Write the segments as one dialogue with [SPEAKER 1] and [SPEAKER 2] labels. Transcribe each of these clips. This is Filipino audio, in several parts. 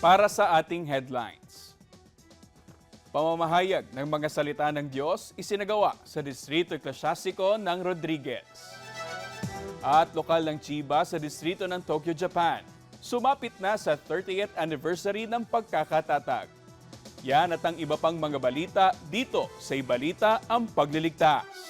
[SPEAKER 1] Para sa ating headlines. Pamamahayag ng mga salita ng Diyos isinagawa sa Distrito Eklesiastiko ng Rodriguez. At lokal ng Chiba sa Distrito ng Tokyo, Japan. Sumapit na sa 30th anniversary ng pagkakatatag. Yan at ang iba pang mga balita dito sa Ibalita ang Pagliligtas.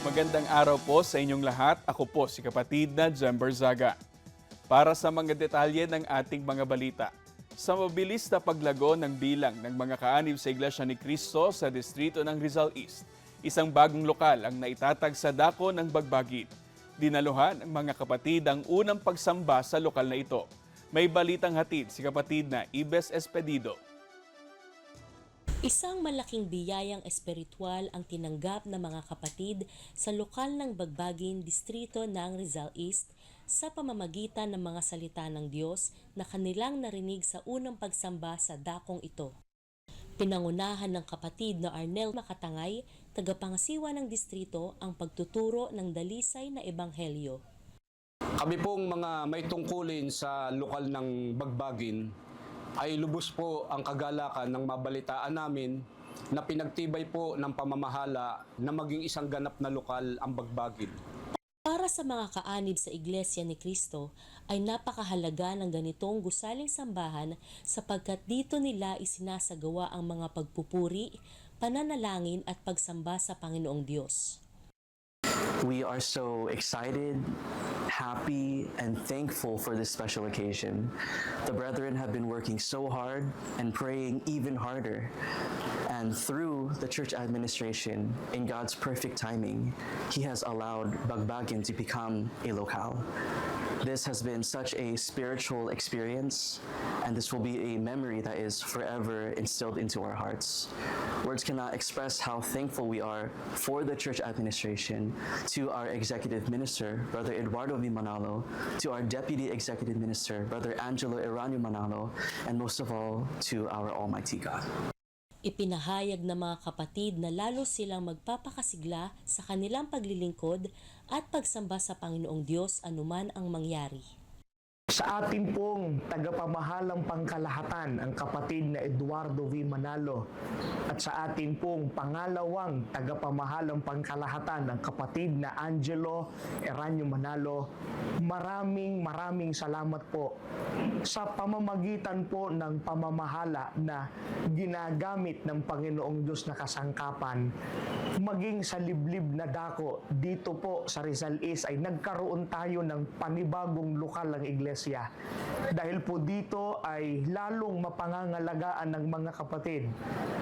[SPEAKER 1] Magandang araw po sa inyong lahat. Ako po si kapatid na Jember Zaga. Para sa mga detalye ng ating mga balita, sa mabilis na paglago ng bilang ng mga kaanib sa Iglesia ni Cristo sa distrito ng Rizal East, isang bagong lokal ang naitatag sa dako ng Bagbagin. Dinaluhan ng mga kapatid ang unang pagsamba sa lokal na ito. May balitang hatid si kapatid na Ibes Espedido.
[SPEAKER 2] Isang malaking biyayang espiritual ang tinanggap ng mga kapatid sa lokal ng Bagbagin, distrito ng Rizal East sa pamamagitan ng mga salita ng Diyos na kanilang narinig sa unang pagsamba sa dakong ito. Pinangunahan ng kapatid na Arnel Makatangay, tagapangasiwa ng distrito, ang pagtuturo ng dalisay na ebanghelyo.
[SPEAKER 3] Kami pong mga may tungkulin sa lokal ng Bagbagin ay lubos po ang kagalakan ng mabalitaan namin na pinagtibay po ng pamamahala na maging isang ganap na lokal ang Bagbagin.
[SPEAKER 2] Para sa mga kaanib sa Iglesia ni Cristo ay napakahalaga ng ganitong gusaling sambahan sapagkat dito nila isinasagawa ang mga pagpupuri, pananalangin at pagsamba sa Panginoong Diyos.
[SPEAKER 4] We are so excited, happy, and thankful for this special occasion. The brethren have been working so hard and praying even harder. And through the church administration, in God's perfect timing, He has allowed Bagbagin to become a locale. This has been such a spiritual experience, and this will be a memory that is forever instilled into our hearts. Words cannot express how thankful we are for the church administration, to our executive minister, Brother Eduardo V. Manalo, to our deputy executive minister, Brother Angelo Eranio Manalo, and most of all, to our Almighty God.
[SPEAKER 2] Ipinahayag ng mga kapatid na lalo silang magpapakasigla sa kanilang paglilingkod at pagsamba sa Panginoong Diyos anuman ang mangyari.
[SPEAKER 5] Sa atin pong tagapamahalang pangkalahatan, ang kapatid na Eduardo V. Manalo, at sa atin pong pangalawang tagapamahalang pangkalahatan, ang kapatid na Angelo Eranio Manalo, maraming salamat po sa pamamagitan po ng pamamahala na ginagamit ng Panginoong Diyos na kasangkapan. Maging sa liblib na dako dito po sa Rizal East ay nagkaroon tayo ng panibagong lokal ng iglesia. Dahil po dito ay lalong mapangangalagaan ng mga kapatid,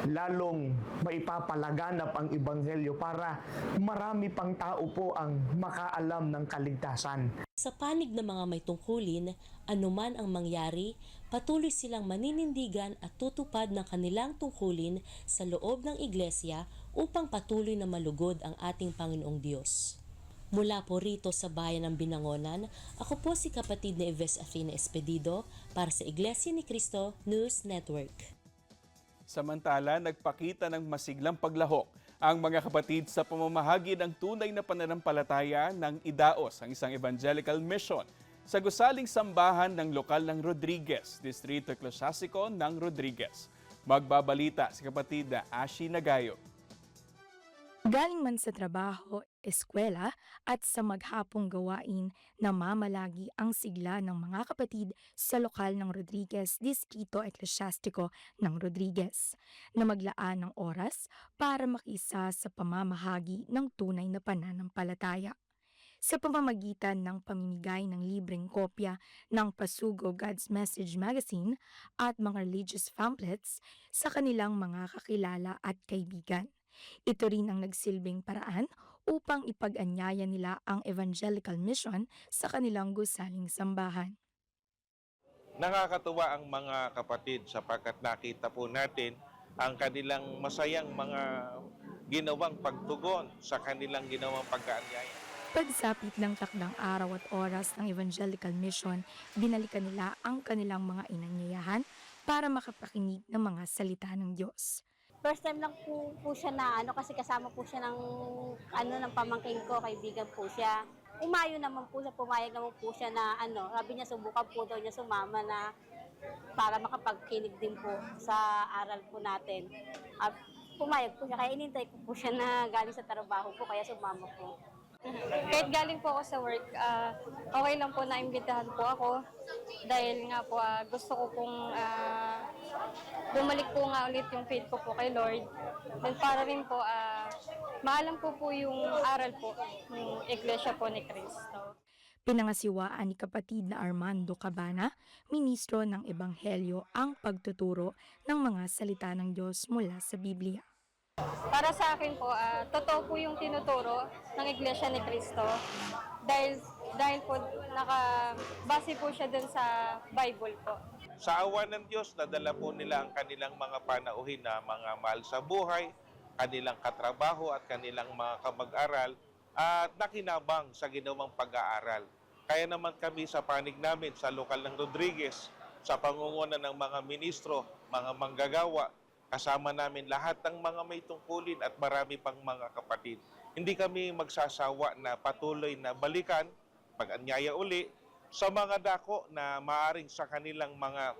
[SPEAKER 5] lalong maipapalaganap ang ebanghelyo para marami pang tao po ang makaalam ng kaligtasan.
[SPEAKER 2] Sa panig ng mga may tungkulin, anuman ang mangyari, patuloy silang maninindigan at tutupad ng kanilang tungkulin sa loob ng iglesia upang patuloy na malugod ang ating Panginoong Diyos. Mula po rito sa bayan ng Binangonan, ako po si kapatid na Ives Athena Espedido para sa Iglesia ni Cristo News Network.
[SPEAKER 1] Samantala, nagpakita ng masiglang paglahok ang mga kapatid sa pamamahagi ng tunay na pananampalataya ng Idaos, ang isang evangelical mission, sa gusaling sambahan ng lokal ng Rodriguez, Distrito Eklesiastiko ng Rodriguez. Magbabalita si kapatid na Ashi Nagayo.
[SPEAKER 6] Galing man sa trabaho, eskwela at sa maghapong gawain, namamalagi ang sigla ng mga kapatid sa lokal ng Rodriguez, Distrito Eklesiastiko ng Rodriguez, na maglaan ng oras para makisa sa pamamahagi ng tunay na pananampalataya. Sa pamamagitan ng pamimigay ng libreng kopya ng Pasugo God's Message Magazine at mga religious pamphlets sa kanilang mga kakilala at kaibigan. Ito rin ang nagsilbing paraan upang ipag-anyaya nila ang evangelical mission sa kanilang gusaling sambahan.
[SPEAKER 7] Nakakatuwa ang mga kapatid sapagkat nakita po natin ang kanilang masayang mga ginawang pagtugon sa kanilang ginawang pagkaanyaya.
[SPEAKER 6] Pagsapit ng takdang araw at oras ng Evangelical Mission, binalikan nila ang kanilang mga inanyayahan para makapakinig ng mga salita ng Diyos.
[SPEAKER 8] First time lang po siya na kasi kasama po siya ng ng pamangkin ko, kaibigan po siya. Umayo naman po siya, pumayag naman po siya na sabi niya subukan po daw niya sumama na para makapagkinig din po sa aral po natin. At pumayag po siya, kaya inintay ko po siya na galing sa trabaho po, kaya sumama po.
[SPEAKER 9] Kahit galing po ako sa work, okay lang po na imbitahan po ako dahil nga po gusto ko pong bumalik po nga ulit yung faith ko po kay Lord. Then para rin po maalam ko po yung aral po ng Iglesia po ni Cristo.
[SPEAKER 6] Pinangasiwaan ni kapatid na Armando Cabana, ministro ng Ebanghelyo, ang pagtuturo ng mga salita ng Diyos mula sa Biblia.
[SPEAKER 9] Para sa akin po, totoo po yung tinuturo ng Iglesia ni Cristo dahil po nakabase po siya dun sa Bible po.
[SPEAKER 7] Sa awa ng Diyos, nadala po nila ang kanilang mga panauhin na mga mahal sa buhay, kanilang katrabaho at kanilang mga kamag-aral at nakinabang sa ginawang pag-aaral. Kaya naman kami sa panig namin sa lokal ng Rodriguez, sa pangunguna ng mga ministro, mga manggagawa, kasama namin lahat ng mga may tungkulin at marami pang mga kapatid. Hindi kami magsasawa na patuloy na balikan, pag-anyaya uli, sa mga dako na maaring sa kanilang mga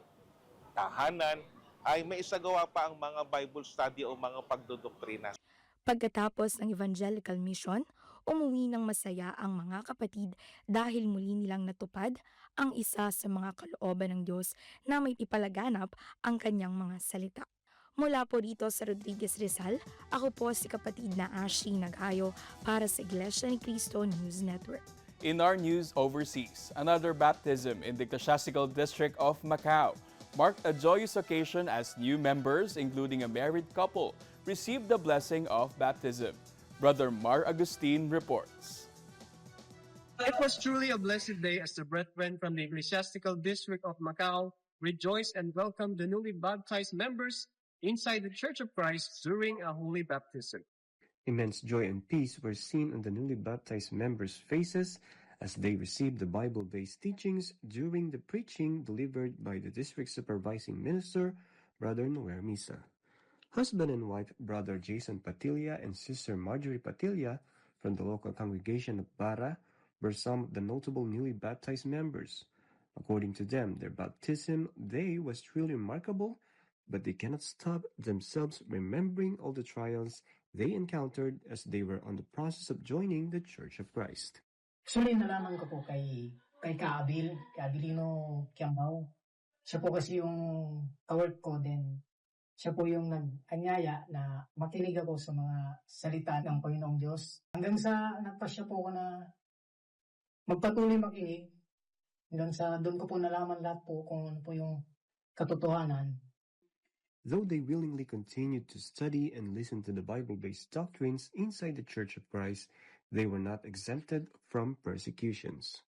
[SPEAKER 7] tahanan ay may isagawa pa ang mga Bible study o mga pagdodoktrina.
[SPEAKER 6] Pagkatapos ng Evangelical Mission, umuwi ng masaya ang mga kapatid dahil muli nilang natupad ang isa sa mga kalooban ng Diyos na may ipalaganap ang kanyang mga salita. Mula po rito sa Rodriguez Rizal, ako po si kapatid na Ashley Naghayo para sa Iglesia ni Cristo News Network.
[SPEAKER 1] In our news overseas, another baptism in the Ecclesiastical District of Macau marked a joyous occasion as new members, including a married couple, received the blessing of baptism. Brother Mar Agustin reports.
[SPEAKER 10] It was truly a blessed day as the brethren from the Ecclesiastical District of Macau rejoiced and welcomed the newly baptized members inside the Church of Christ during a holy baptism.
[SPEAKER 11] Immense joy and peace were seen on the newly baptized members' faces as they received the Bible-based teachings during the preaching delivered by the district supervising minister, Brother Noer Misa. Husband and wife, Brother Jason Patilla and Sister Marjorie Patilla from the local congregation of Bara were some of the notable newly baptized members. According to them, their baptism day was truly remarkable, but they cannot stop themselves remembering all the trials they encountered as they were on the process of joining the Church of Christ.
[SPEAKER 12] Actually, nalaman ko po kay Kaabil, kay Abilino Kiambao. Siya po kasi yung kawork ko, then siya po yung nag-anyaya na makinig ako sa mga salita ng Panginoong Diyos. Hanggang sa nagpasya po ako na magpatuloy makinig, hanggang sa doon ko po nalaman lahat po kung ano po yung katotohanan.
[SPEAKER 11] Though they willingly continued to study and listen to the Bible-based doctrines inside the Church of Christ, they were not exempted from persecutions.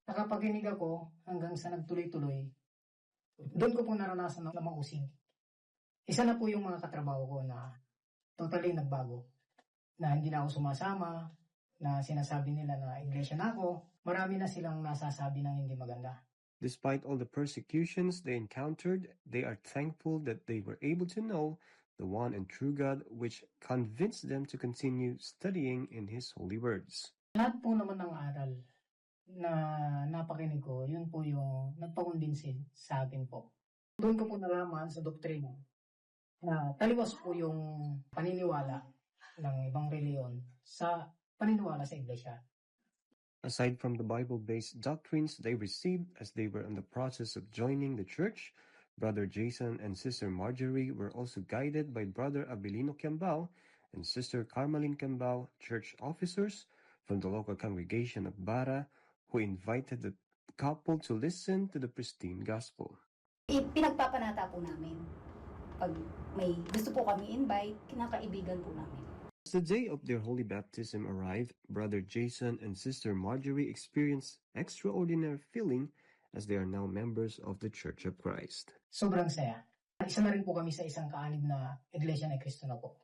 [SPEAKER 12] Nakapaginig ako hanggang sa nagtuloy-tuloy, doon ko po naranasan na mausig. Isa na po yung mga katrabaho ko na totally nagbago. Na hindi na ako sumasama, na sinasabi nila na iglesia na ako, marami na silang nasasabi ng hindi maganda.
[SPEAKER 11] Despite all the persecutions they encountered, they are thankful that they were able to know the one and true God, which convinced them to continue studying in His holy words.
[SPEAKER 12] Lahat po naman ng aral na napakinig ko, yun po yung nagpakumbinsin sa akin po. Doon ko po nalaman sa doktrina na taliwas po yung paniniwala ng ibang reliyon sa paniniwala sa iglesia.
[SPEAKER 11] Aside from the Bible-based doctrines they received as they were in the process of joining the church, Brother Jason and Sister Marjorie were also guided by Brother Abilino Kiambao and Sister Carmeline Kiambao, church officers from the local congregation of Bara, who invited the couple to listen to the pristine gospel.
[SPEAKER 13] Pinagpapanata po namin. Pag may gusto po kami invite, kinakaibigan po namin.
[SPEAKER 11] As the day of their holy baptism arrived, Brother Jason and Sister Marjorie experienced extraordinary feeling as they are now members of the Church of Christ.
[SPEAKER 12] Sobrang saya. Isa na rin po kami sa isang kaanib na Iglesia ni Cristo na po.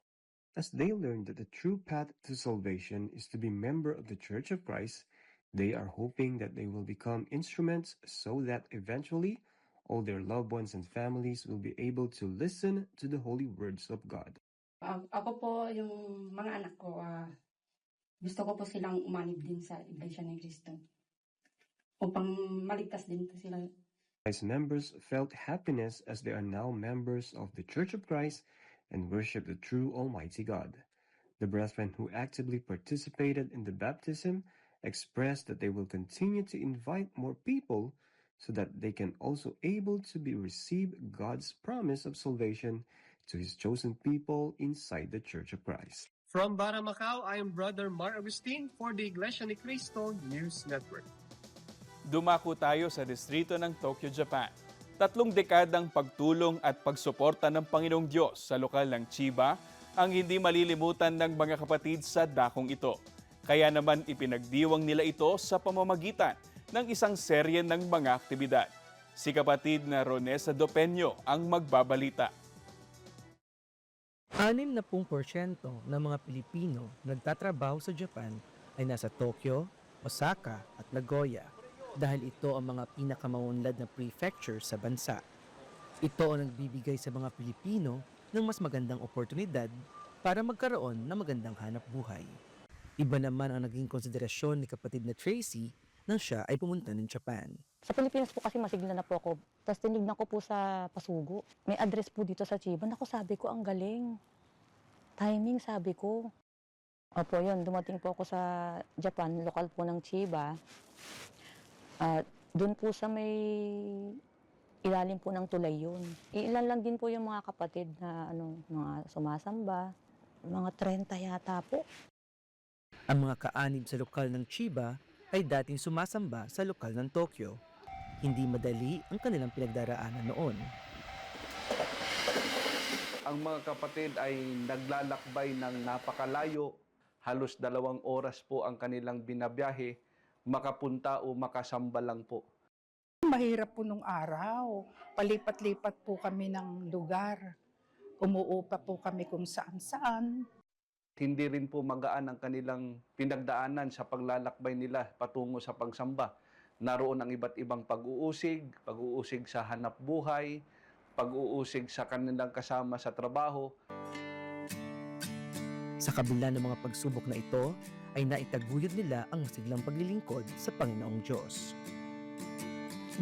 [SPEAKER 11] As they learn that the true path to salvation is to be member of the Church of Christ, they are hoping that they will become instruments so that eventually all their loved ones and families will be able to listen to the holy words of God.
[SPEAKER 13] Ako po, yung mga anak ko, gusto ko po silang umanib din sa Iglesia ni Cristo. Upang maligtas din po sila.
[SPEAKER 11] Christ members felt happiness as they are now members of the Church of Christ and worship the true Almighty God. The brethren who actively participated in the baptism expressed that they will continue to invite more people so that they can also able to receive God's promise of salvation to His chosen people inside the Church of Christ.
[SPEAKER 10] From Bara, Macau, I am Brother Mar Agustin for the Iglesia ni Cristo News Network.
[SPEAKER 1] Dumako tayo sa distrito ng Tokyo, Japan. 3 dekadang pagtulong at pagsuporta ng Panginoong Diyos sa lokal ng Chiba ang hindi malilimutan ng mga kapatid sa dakong ito. Kaya naman ipinagdiwang nila ito sa pamamagitan ng isang serye ng mga aktibidad. Si kapatid na Ronesa Dopeño ang magbabalita.
[SPEAKER 14] 60% ng mga Pilipino na nagtatrabaho sa Japan ay nasa Tokyo, Osaka at Nagoya dahil ito ang mga pinakamaunlad na prefecture sa bansa. Ito ang nagbibigay sa mga Pilipino ng mas magandang oportunidad para magkaroon ng magandang hanap buhay. Iba naman ang naging konsiderasyon ni kapatid na Tracy nang siya ay pumunta ng Japan.
[SPEAKER 15] Sa Pilipinas po kasi masigla na po ako. Tapos tinignan ko po sa Pasugo. May address po dito sa Chiba. Naku, sabi ko, ang galing. Timing, sabi ko. Opo, yun. Dumating po ako sa Japan, lokal po ng Chiba. Doon po sa may ilalim po ng tulay yun. Ilan lang din po yung mga kapatid na mga sumasamba. Mga 30 yata po.
[SPEAKER 14] Ang mga kaanib sa lokal ng Chiba ay dating sumasamba sa lokal ng Tokyo. Hindi madali ang kanilang pinagdaraanan noon.
[SPEAKER 3] Ang mga kapatid ay naglalakbay ng napakalayo. Halos 2 oras po ang kanilang binabiyahe. Makapunta o makasamba lang po.
[SPEAKER 16] Mahirap po nung araw. Palipat-lipat po kami ng lugar. Umuupa po kami kung saan-saan.
[SPEAKER 3] Hindi rin po magaan ang kanilang pinagdaanan sa paglalakbay nila patungo sa pagsamba. Naroon ang iba't ibang pag-uusig sa hanap buhay, pag-uusig sa kanilang kasama sa trabaho.
[SPEAKER 14] Sa kabila ng mga pagsubok na ito, ay naitaguyod nila ang masiglang paglilingkod sa Panginoong Diyos.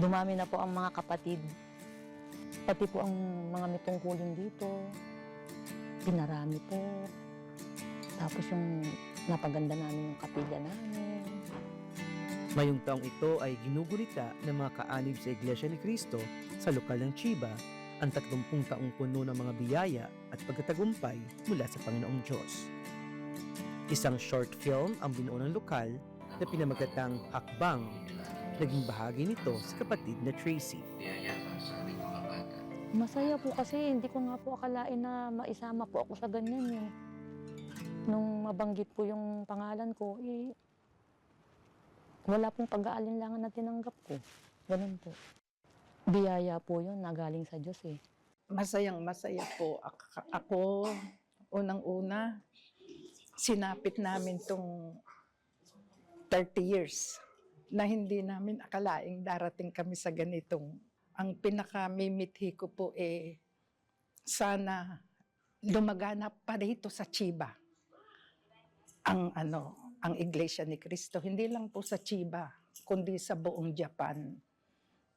[SPEAKER 15] Dumami na po ang mga kapatid. Pati po ang mga may tungkulin dito. Pinarami po. Tapos yung napaganda namin yung kapilya namin.
[SPEAKER 14] Ngayong taong ito ay ginugulita ng mga kaanib sa Iglesia ni Cristo sa lokal ng Chiba ang 30 taong puno ng mga biyaya at pagkatagumpay mula sa Panginoong Diyos. Isang short film ang binuo ng lokal na pinamagatang Hakbang. Naging bahagi nito sa kapatid na Tracy.
[SPEAKER 15] Masaya po kasi hindi ko nga po akalain na maisama po ako sa ganyan eh. Nung mabanggit po yung pangalan ko, wala pong pag-aalinlangan na tinanggap ko. Ganun po. Biyaya po yun, nagaling sa Diyos eh.
[SPEAKER 16] Masayang-masaya po. Ako, unang-una, sinapit namin tong 30 years na hindi namin akalaing darating kami sa ganitong. Ang pinaka-mimithi ko po sana lumaganap pa rito sa Chiba ang Iglesia ni Cristo. Hindi lang po sa Chiba, kundi sa buong Japan.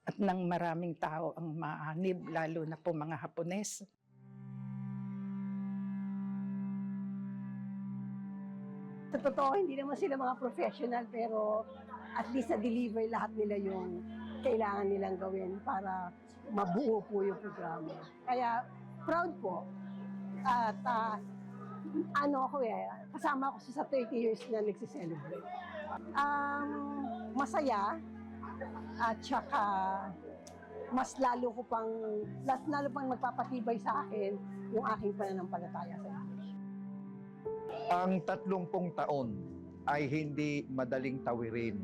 [SPEAKER 16] At nang maraming tao ang maanib, lalo na po mga Hapones.
[SPEAKER 17] Sa totoo, hindi naman sila mga professional, pero at least na-deliver lahat nila yung kailangan nilang gawin para mabuo po yung programa. Kaya proud po. At kasama ako sa 30 years na nagsiselebrate. Masaya at saka lalo pang magpapatibay sa akin yung aking pananampalataya sa Diyos.
[SPEAKER 18] Ang 30 taon ay hindi madaling tawirin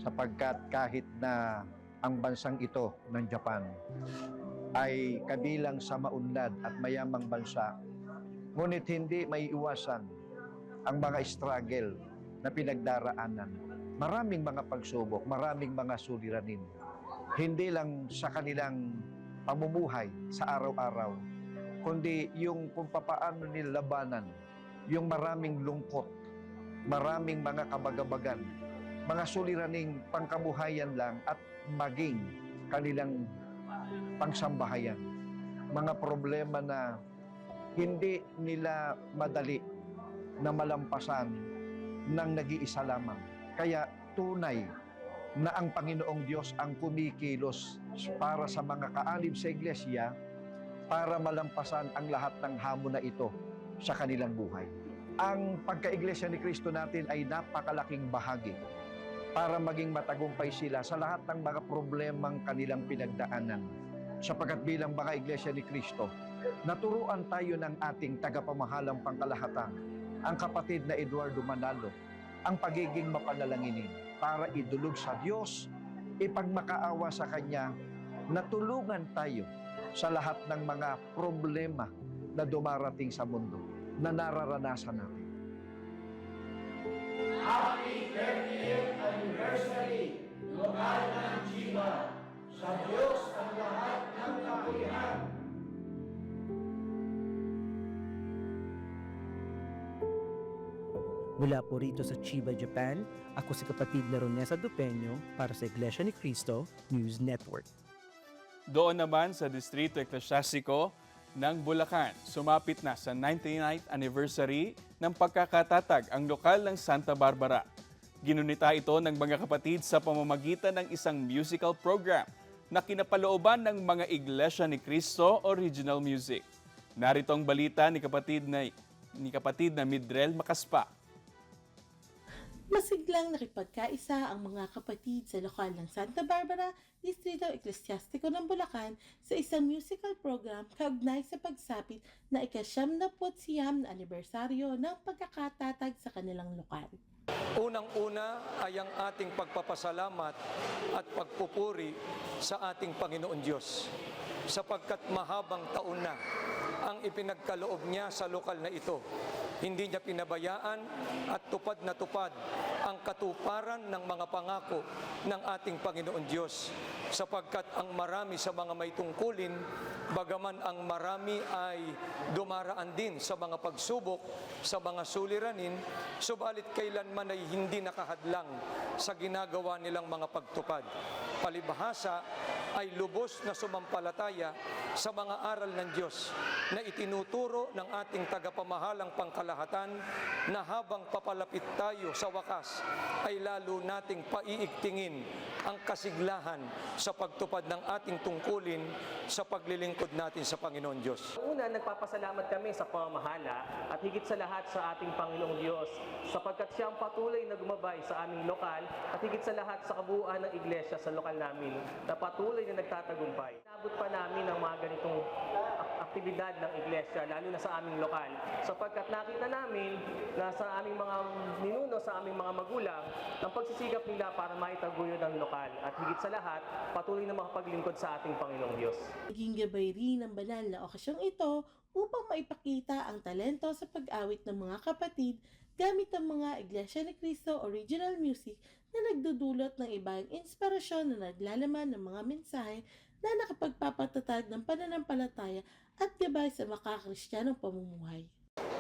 [SPEAKER 18] sapagkat kahit na ang bansang ito ng Japan ay kabilang sa maunlad at mayamang bansa, ngunit hindi may iwasan ang mga struggle na pinagdaraanan. Maraming mga pagsubok, maraming mga suliranin. Hindi lang sa kanilang pamumuhay sa araw-araw, kundi yung kung papaano nilabanan, yung maraming lungkot, maraming mga kabagabagan, mga suliraning pangkabuhayan lang at maging kanilang pangsambahayan. Mga problema na hindi nila madali na malampasan ng nag-iisa lamang. Kaya tunay na ang Panginoong Diyos ang kumikilos para sa mga kaalib sa iglesia para malampasan ang lahat ng hamon na ito sa kanilang buhay. Ang pagka-iglesia ni Kristo natin ay napakalaking bahagi para maging matagumpay sila sa lahat ng mga problemang kanilang pinagdaanan. Sapagkat bilang mga iglesia ni Kristo, naturuan tayo ng ating tagapamahalang pangkalahatan, ang kapatid na Eduardo Manalo, ang pagiging mapanalanginin para idulog sa Diyos, ipagmakaawa sa Kanya, na tulungan tayo sa lahat ng mga problema na dumarating sa mundo na nararanasan natin.
[SPEAKER 19] Happy 30th anniversary, Lokal ng Chiba. Sa Diyos ang lahat ng kapulihan.
[SPEAKER 14] Mula po rito sa Chiba, Japan, ako si kapatid na Ronesa Dupeño para sa Iglesia ni Cristo News Network.
[SPEAKER 1] Doon naman sa Distrito Eclesiastico ng Bulacan, sumapit na sa 99th anniversary ng pagkakatatag ang lokal ng Santa Barbara. Ginunita ito ng mga kapatid sa pamamagitan ng isang musical program na kinapalooban ng mga Iglesia ni Cristo Original Music. Narito ang balita ni kapatid na Midrel Macaspa.
[SPEAKER 20] Masiglang nakipagkaisa ang mga kapatid sa lokal ng Santa Barbara, Distrito Eclesiastico ng Bulacan sa isang musical program kaugnay sa pagsapit na ika-79 na anibersaryo ng pagkakatatag sa kanilang lokal.
[SPEAKER 21] Unang-una ay ang ating pagpapasalamat at pagpupuri sa ating Panginoon Diyos sapagkat mahabang taon na ang ipinagkaloob niya sa lokal na ito. Hindi niya pinabayaan at tupad na tupad ang katuparan ng mga pangako ng ating Panginoon Diyos sapagkat ang marami sa mga may tungkulin, bagaman ang marami ay dumaraan din sa mga pagsubok, sa mga suliranin, subalit kailanman ay hindi nakahadlang sa ginagawa nilang mga pagtupad. Palibhasa ay lubos na sumampalataya sa mga aral ng Diyos na itinuturo ng ating tagapamahalang pangkalahatan na habang papalapit tayo sa wakas ay lalo nating paiigtingin ang kasiglahan sa pagtupad ng ating tungkulin sa paglilingkod natin sa Panginoon Diyos.
[SPEAKER 22] Una, nagpapasalamat kami sa pamamahala at higit sa lahat sa ating Panginoong Diyos sapagkat siya ang patuloy na gumabay sa aming lokal at higit sa lahat sa kabuuan ng iglesia sa lokal namin na patuloy na nagtatagumpay. Nabot pa namin ang mga ganitong aktibidad ng iglesia, lalo na sa aming lokal, sapagkat nakita namin na sa aming mga ninuno, sa aming mga magulang, ang pagsisikap nila para maitaguyod ang lokal at higit sa lahat, patuloy na makapaglingkod sa ating Panginoong Diyos.
[SPEAKER 20] Naging gabay rin ng banal na okasyong ito upang maipakita ang talento sa pag-awit ng mga kapatid gamit ang mga Iglesia ni Cristo Original Music na nagdudulot ng ibang inspirasyon na naglalaman ng mga mensahe na nakapagpapatatag ng pananampalataya at gabay sa makakristiyanong pamumuhay.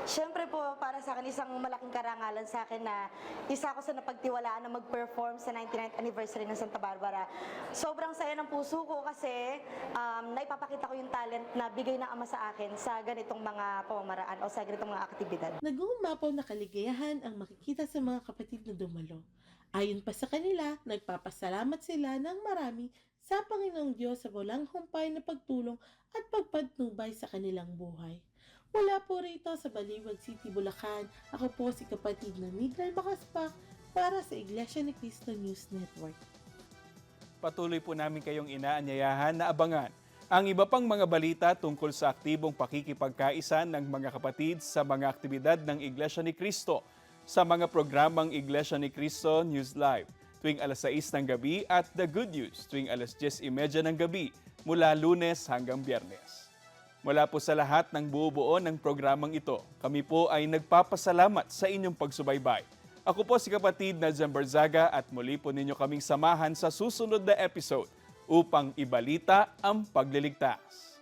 [SPEAKER 23] Siyempre po, para sa akin, isang malaking karangalan sa akin na isa ako sa napagtiwalaan na mag-perform sa 99th anniversary ng Santa Barbara. Sobrang saya ng puso ko kasi naipapakita ko yung talent na bigay ng Ama sa akin sa ganitong mga pamamaraan o sa ganitong mga aktibidad.
[SPEAKER 20] Nag-uumapaw na kaligayahan ang makikita sa mga kapatid na dumalo. Ayon pa sa kanila, nagpapasalamat sila ng marami sa Panginoong Diyos sa walang humpay na pagtulong at pagpatnubay sa kanilang buhay. Mula po rito sa Baliwag City, Bulacan, ako po si kapatid na Midrel Macaspa para sa Iglesia ni Cristo News Network.
[SPEAKER 1] Patuloy po namin kayong inaanyayahan na abangan ang iba pang mga balita tungkol sa aktibong pakikipagkaisa ng mga kapatid sa mga aktibidad ng Iglesia ni Cristo sa mga programang Iglesia ni Cristo News Live tuwing alas 6 ng gabi at The Good News tuwing alas 10:30 ng gabi mula Lunes hanggang Biyernes. Mula po sa lahat ng buo-buo ng programang ito, kami po ay nagpapasalamat sa inyong pagsubaybay. Ako po si kapatid na Zambarzaga at muli po ninyo kaming samahan sa susunod na episode upang ibalita ang pagliligtas.